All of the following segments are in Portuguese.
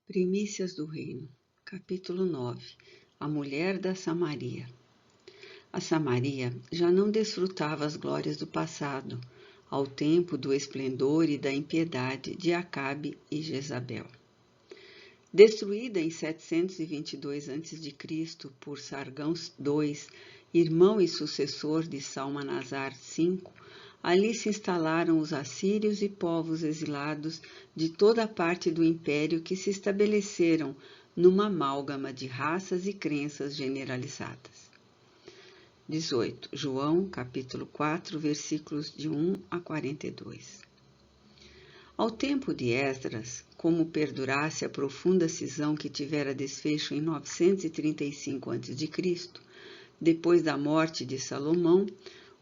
Primícias do Reino, capítulo 9. A mulher da Samaria. A Samaria já não desfrutava as glórias do passado, ao tempo do esplendor e da impiedade de Acabe e Jezabel. Destruída em 722 a.C. por Sargão II, irmão e sucessor de Salmanasar V, ali se instalaram os assírios e povos exilados de toda a parte do império que se estabeleceram numa amálgama de raças e crenças generalizadas. 18. João, capítulo 4, versículos de 1 a 42. Ao tempo de Esdras, como perdurasse a profunda cisão que tivera desfecho em 935 a.C., depois da morte de Salomão,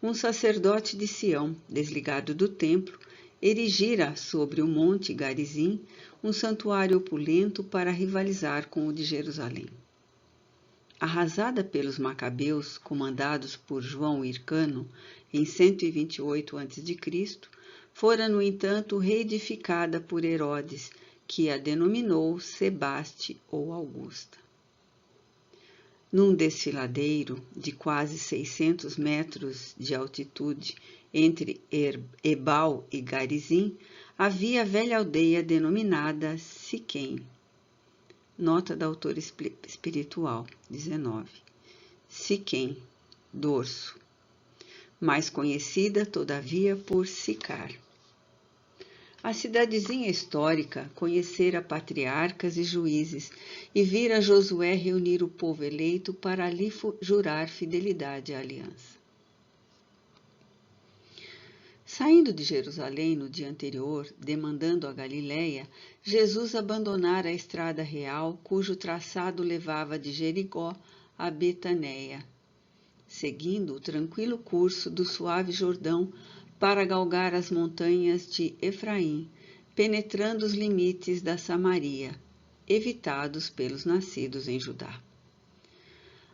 um sacerdote de Sião, desligado do templo, erigira sobre o monte Garizim um santuário opulento para rivalizar com o de Jerusalém. Arrasada pelos macabeus, comandados por João Hircano, em 128 a.C., fora, no entanto, reedificada por Herodes, que a denominou Sebaste ou Augusta. Num desfiladeiro de quase 600 metros de altitude entre Ebal e Garizim, havia a velha aldeia denominada Siquém. Nota da autora espiritual, 19. Siquém, dorso. Mais conhecida, todavia, por Sicar. A cidadezinha histórica conhecera patriarcas e juízes e vira Josué reunir o povo eleito para ali jurar fidelidade à aliança. Saindo de Jerusalém no dia anterior, demandando a Galiléia, Jesus abandonara a estrada real, cujo traçado levava de Jericó a Betanéia, seguindo o tranquilo curso do suave Jordão para galgar as montanhas de Efraim, penetrando os limites da Samaria, evitados pelos nascidos em Judá.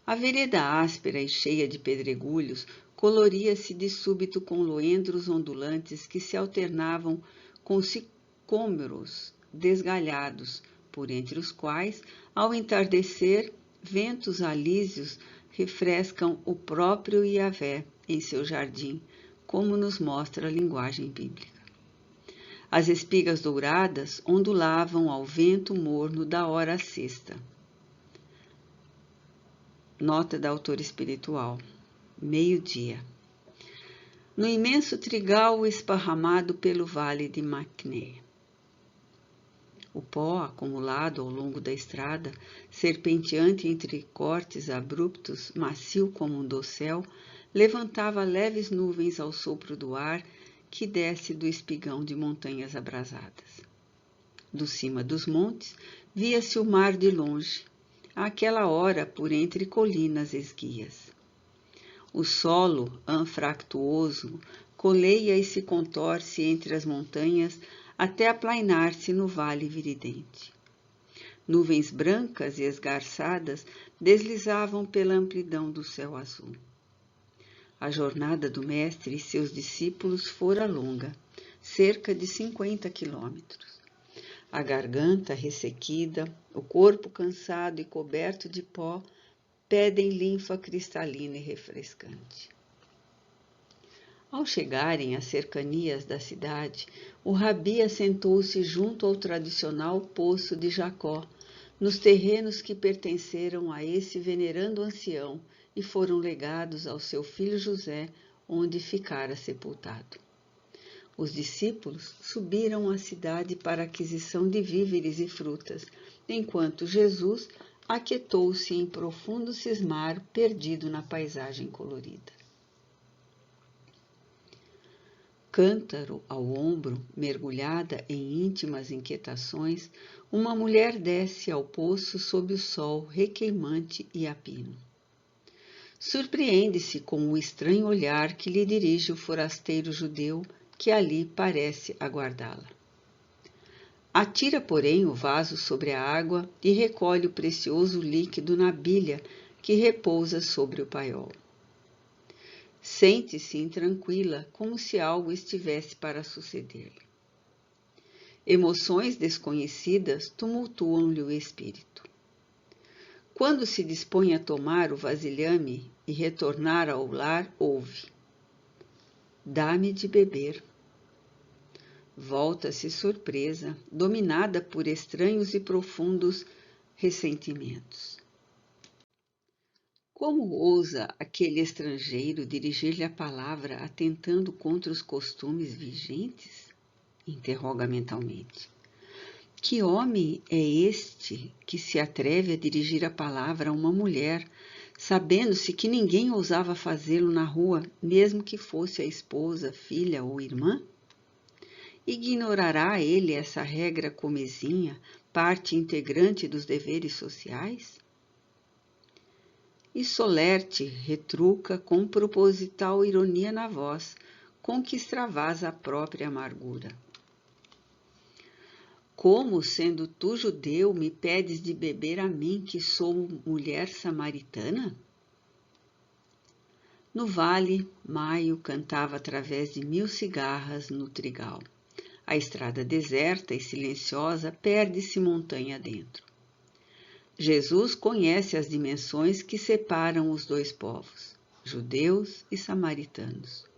A vereda áspera e cheia de pedregulhos coloria-se de súbito com loendros ondulantes que se alternavam com sicômoros desgalhados, por entre os quais, ao entardecer, ventos alísios refrescam o próprio Yahvé em seu jardim, como nos mostra a linguagem bíblica. As espigas douradas ondulavam ao vento morno da hora sexta. Nota da autora espiritual. Meio-dia. No imenso trigal esparramado pelo vale de Macné. O pó acumulado ao longo da estrada, serpenteante entre cortes abruptos, macio como um dossel, levantava leves nuvens ao sopro do ar que desce do espigão de montanhas abrasadas. Do cima dos montes, via-se o mar de longe, àquela hora por entre colinas esguias. O solo, anfractuoso, coleia e se contorce entre as montanhas até aplainar-se no vale viridente. Nuvens brancas e esgarçadas deslizavam pela amplidão do céu azul. A jornada do mestre e seus discípulos fora longa, cerca de 50 quilômetros. A garganta ressequida, o corpo cansado e coberto de pó, pedem linfa cristalina e refrescante. Ao chegarem às cercanias da cidade, o rabi assentou-se junto ao tradicional poço de Jacó, nos terrenos que pertenceram a esse venerando ancião e foram legados ao seu filho José, onde ficara sepultado. Os discípulos subiram à cidade para a aquisição de víveres e frutas, enquanto Jesus aquietou-se em profundo cismar perdido na paisagem colorida. Cântaro ao ombro, mergulhada em íntimas inquietações, uma mulher desce ao poço sob o sol requeimante e a pino. Surpreende-se com o estranho olhar que lhe dirige o forasteiro judeu que ali parece aguardá-la. Atira, porém, o vaso sobre a água e recolhe o precioso líquido na bilha que repousa sobre o paiol. Sente-se intranquila, como se algo estivesse para suceder-lhe. Emoções desconhecidas tumultuam-lhe o espírito. Quando se dispõe a tomar o vasilhame e retornar ao lar, ouve: dá-me de beber. Volta-se surpresa, dominada por estranhos e profundos ressentimentos. Como ousa aquele estrangeiro dirigir-lhe a palavra atentando contra os costumes vigentes? Interroga mentalmente. Que homem é este que se atreve a dirigir a palavra a uma mulher, sabendo-se que ninguém ousava fazê-lo na rua, mesmo que fosse a esposa, filha ou irmã? Ignorará ele essa regra comezinha, parte integrante dos deveres sociais? E Solerte retruca com proposital ironia na voz, com que extravasa a própria amargura. Como, sendo tu judeu, me pedes de beber a mim, que sou mulher samaritana? No vale, Maio cantava através de 1000 cigarras no trigal. A estrada deserta e silenciosa perde-se montanha dentro. Jesus conhece as dimensões que separam os dois povos, judeus e samaritanos.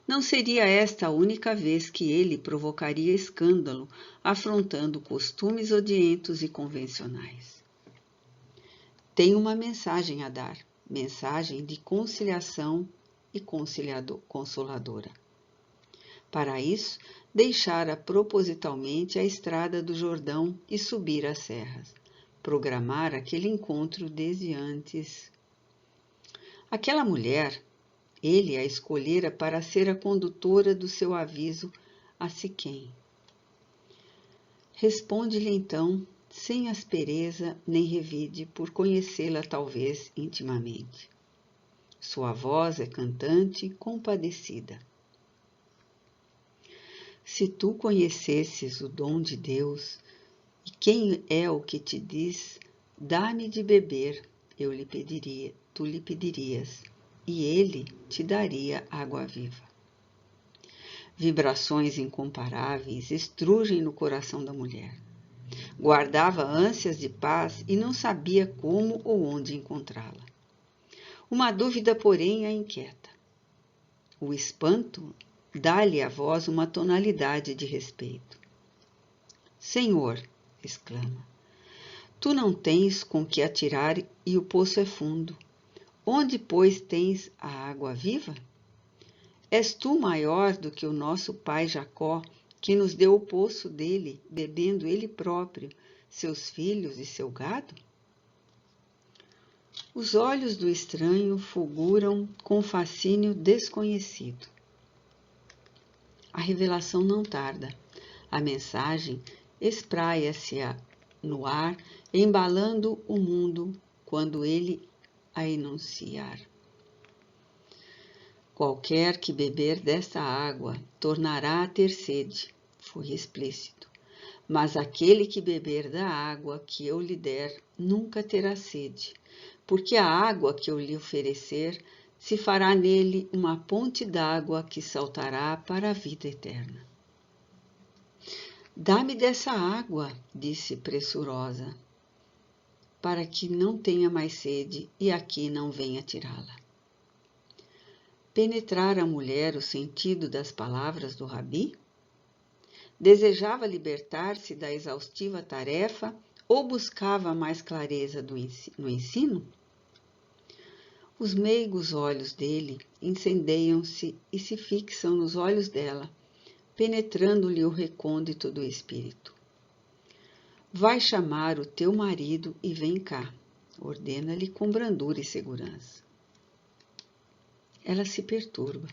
Não seria esta a única vez que ele provocaria escândalo, afrontando costumes odientos e convencionais. Tem uma mensagem a dar, mensagem de conciliação e consoladora. Para isso, deixara propositalmente a estrada do Jordão e subir as serras. Programar aquele encontro desde antes. Aquela mulher, ele a escolhera para ser a condutora do seu aviso a Siquém. Responde-lhe então, sem aspereza nem revide, por conhecê-la talvez intimamente. Sua voz é cantante, compadecida. Se tu conhecesses o dom de Deus, e quem é o que te diz, dá-me de beber, tu lhe pedirias, e ele te daria água viva. Vibrações incomparáveis estrugem no coração da mulher. Guardava ânsias de paz e não sabia como ou onde encontrá-la. Uma dúvida, porém, a inquieta. O espanto dá-lhe à voz uma tonalidade de respeito. Senhor, exclama, tu não tens com que atirar e o poço é fundo. Onde, pois, tens a água viva? És tu maior do que o nosso pai Jacó, que nos deu o poço dele, bebendo ele próprio, seus filhos e seu gado? Os olhos do estranho fulguram com fascínio desconhecido. A revelação não tarda. A mensagem espraia-se no ar, embalando o mundo quando ele a enunciar. Qualquer que beber desta água tornará a ter sede, foi explícito. Mas aquele que beber da água que eu lhe der nunca terá sede, porque a água que eu lhe oferecer se fará nele uma ponte d'água que saltará para a vida eterna. Dá-me dessa água, disse pressurosa, para que não tenha mais sede e aqui não venha tirá-la. Penetrara a mulher o sentido das palavras do rabi? Desejava libertar-se da exaustiva tarefa ou buscava mais clareza no ensino? Os meigos olhos dele incendeiam-se e se fixam nos olhos dela, penetrando-lhe o recôndito do espírito. Vai chamar o teu marido e vem cá, ordena-lhe com brandura e segurança. Ela se perturba.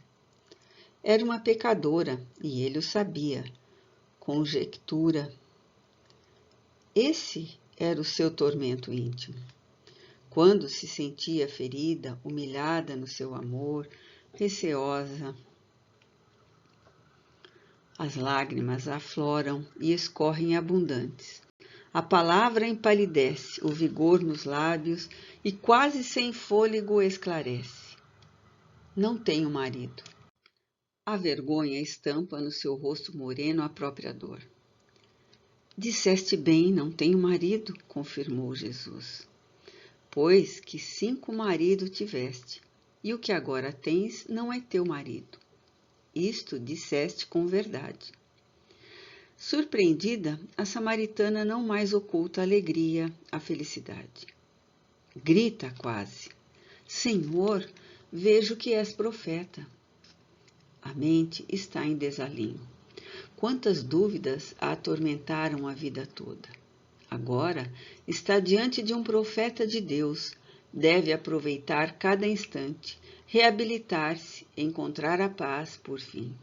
Era uma pecadora e ele o sabia. Conjectura. Esse era o seu tormento íntimo. Quando se sentia ferida, humilhada no seu amor, receosa, as lágrimas afloram e escorrem abundantes. A palavra empalidece, o vigor nos lábios e quase sem fôlego esclarece. Não tenho marido. A vergonha estampa no seu rosto moreno a própria dor. Disseste bem, não tenho marido, confirmou Jesus. Pois que 5 maridos tiveste, e o que agora tens não é teu marido. Isto disseste com verdade. Surpreendida, a samaritana não mais oculta a alegria, a felicidade. Grita quase: Senhor, vejo que és profeta. A mente está em desalinho. Quantas dúvidas a atormentaram a vida toda. Agora está diante de um profeta de Deus. Deve aproveitar cada instante, reabilitar-se, encontrar a paz por fim.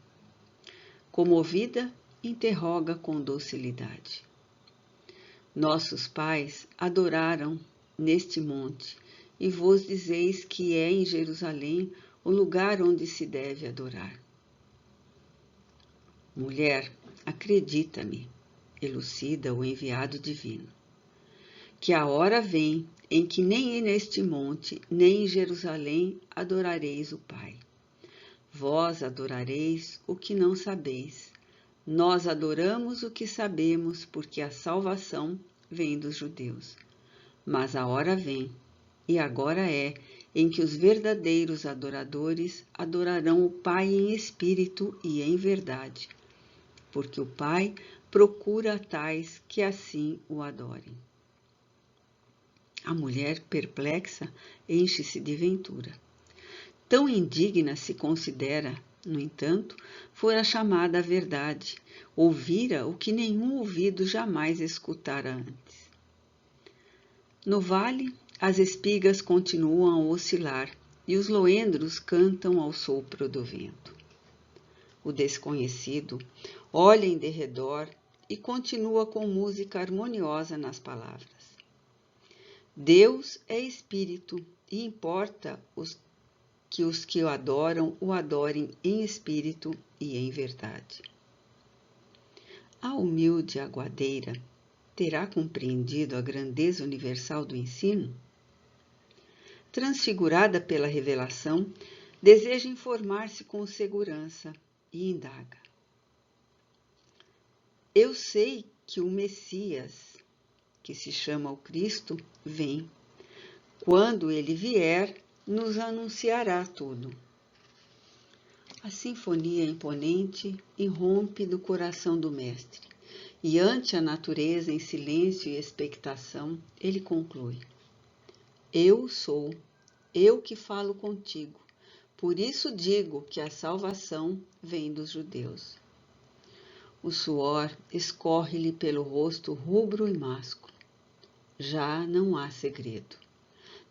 Comovida, interroga com docilidade. Nossos pais adoraram neste monte, e vos dizeis que é em Jerusalém o lugar onde se deve adorar. Mulher, acredita-me, elucida o enviado divino, que a hora vem em que nem neste monte, nem em Jerusalém adorareis o Pai. Vós adorareis o que não sabeis. Nós adoramos o que sabemos, porque a salvação vem dos judeus. Mas a hora vem, e agora é, em que os verdadeiros adoradores adorarão o Pai em espírito e em verdade, porque o Pai procura tais que assim o adorem. A mulher, perplexa, enche-se de ventura. Tão indigna se considera, no entanto, fora chamada à verdade, ouvira o que nenhum ouvido jamais escutara antes. No vale, as espigas continuam a oscilar e os loendros cantam ao sopro do vento. O desconhecido olha em derredor e continua com música harmoniosa nas palavras. Deus é espírito e importa os que o adoram o adorem em espírito e em verdade. A humilde aguadeira terá compreendido a grandeza universal do ensino? Transfigurada pela revelação, deseja informar-se com segurança e indaga. Eu sei que o Messias, que se chama o Cristo, vem. Quando ele vier, nos anunciará tudo. A sinfonia imponente irrompe do coração do mestre, e ante a natureza em silêncio e expectação, ele conclui: Eu sou, eu que falo contigo, por isso digo que a salvação vem dos judeus. O suor escorre-lhe pelo rosto rubro e másculo. Já não há segredo.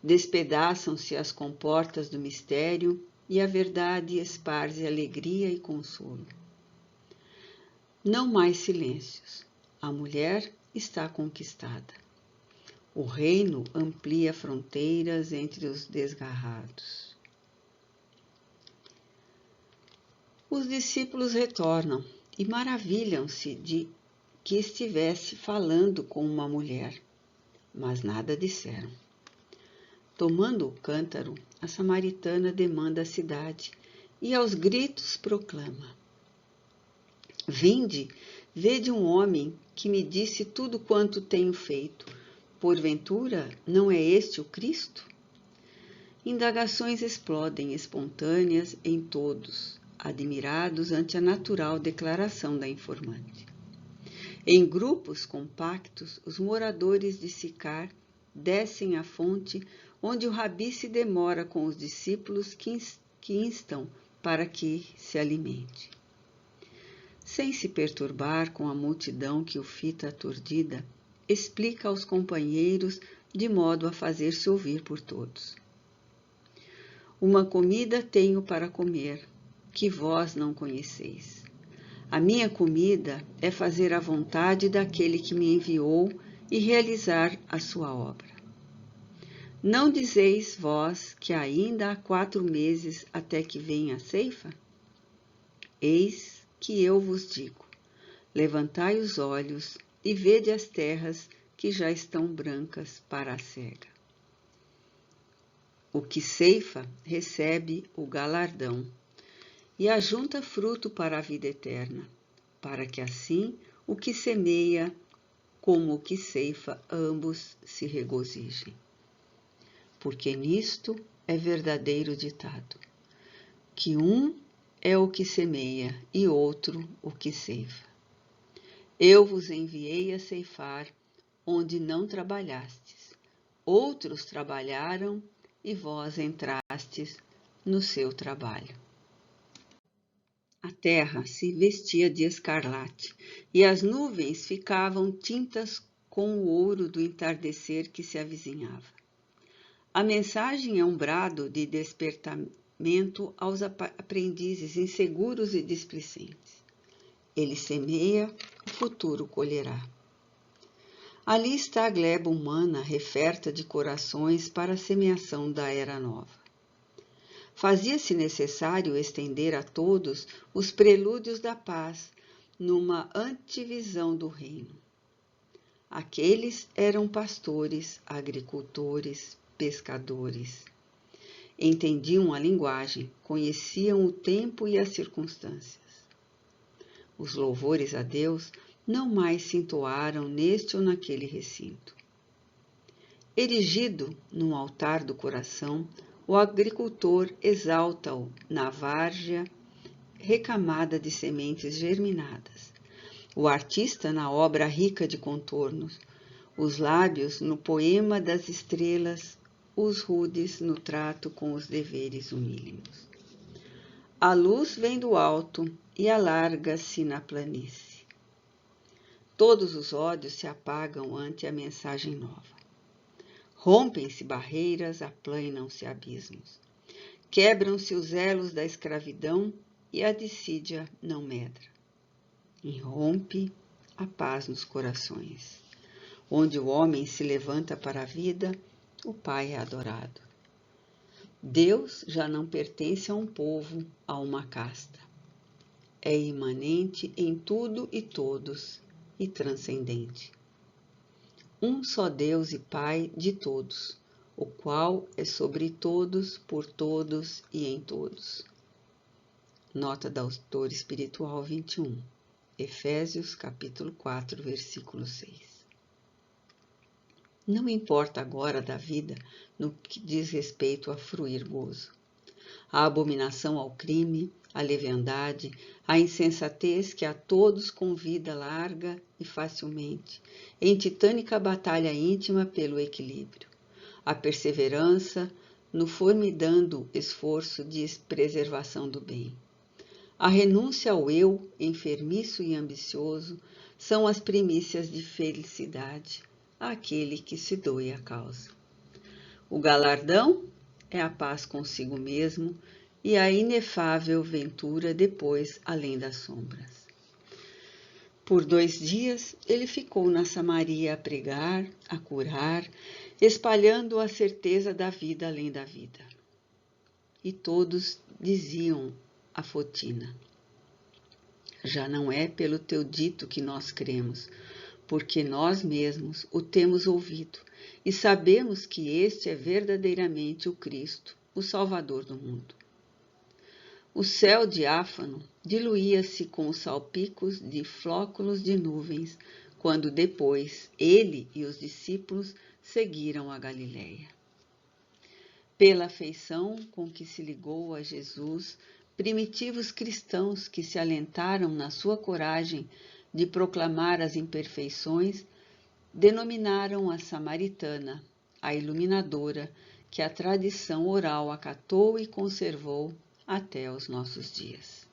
Despedaçam-se as comportas do mistério e a verdade esparze alegria e consolo. Não mais silêncios. A mulher está conquistada. O reino amplia fronteiras entre os desgarrados. Os discípulos retornam e maravilham-se de que estivesse falando com uma mulher, mas nada disseram. Tomando o cântaro, a samaritana demanda a cidade e aos gritos proclama: Vinde, vede um homem que me disse tudo quanto tenho feito. Porventura, não é este o Cristo? Indagações explodem espontâneas em todos, admirados ante a natural declaração da informante. Em grupos compactos, os moradores de Sicar descem à fonte onde o rabi se demora com os discípulos que instam para que se alimente. Sem se perturbar com a multidão que o fita aturdida, explica aos companheiros de modo a fazer-se ouvir por todos. Uma comida tenho para comer, que vós não conheceis. A minha comida é fazer a vontade daquele que me enviou e realizar a sua obra. Não dizeis vós que ainda há 4 meses até que venha a ceifa? Eis que eu vos digo, levantai os olhos e vede as terras que já estão brancas para a cega. O que ceifa recebe o galardão e ajunta fruto para a vida eterna, para que assim o que semeia como o que ceifa, ambos se regozijem. Porque nisto é verdadeiro ditado, que um é o que semeia e outro o que ceifa. Eu vos enviei a ceifar onde não trabalhastes. Outros trabalharam e vós entrastes no seu trabalho. A terra se vestia de escarlate e as nuvens ficavam tintas com o ouro do entardecer que se avizinhava. A mensagem é um brado de despertamento aos aprendizes inseguros e displicentes. Ele semeia, o futuro colherá. Ali está a gleba humana referta de corações para a semeação da era nova. Fazia-se necessário estender a todos os prelúdios da paz numa antevisão do reino. Aqueles eram pastores, agricultores, pescadores. Entendiam a linguagem, conheciam o tempo e as circunstâncias. Os louvores a Deus não mais se entoaram neste ou naquele recinto. Erigido num altar do coração, o agricultor exalta-o na várzea recamada de sementes germinadas. O artista na obra rica de contornos, os lábios no poema das estrelas, os rudes no trato com os deveres humílimos. A luz vem do alto e alarga-se na planície. Todos os ódios se apagam ante a mensagem nova. Rompem-se barreiras, aplanam-se abismos. Quebram-se os elos da escravidão e a dissídia não medra. Irrompe a paz nos corações. Onde o homem se levanta para a vida, o Pai é adorado. Deus já não pertence a um povo, a uma casta. É imanente em tudo e todos e transcendente. Um só Deus e Pai de todos, o qual é sobre todos, por todos e em todos. Nota do autor espiritual 21, Efésios capítulo 4, versículo 6. Não importa agora da vida no que diz respeito a fruir gozo. A abominação ao crime, a leviandade, a insensatez que a todos convida larga e facilmente, em titânica batalha íntima pelo equilíbrio. A perseverança no formidando esforço de preservação do bem. A renúncia ao eu, enfermiço e ambicioso, são as primícias de felicidade àquele que se doe à causa. O galardão é a paz consigo mesmo e a inefável ventura depois além das sombras. Por 2 dias ele ficou na Samaria a pregar, a curar, espalhando a certeza da vida além da vida. E todos diziam a Fotina: já não é pelo teu dito que nós cremos, porque nós mesmos o temos ouvido e sabemos que este é verdadeiramente o Cristo, o Salvador do mundo. O céu diáfano diluía-se com os salpicos de flóculos de nuvens, quando depois ele e os discípulos seguiram a Galiléia. Pela afeição com que se ligou a Jesus, primitivos cristãos que se alentaram na sua coragem de proclamar as imperfeições, denominaram a samaritana, a iluminadora, que a tradição oral acatou e conservou até os nossos dias.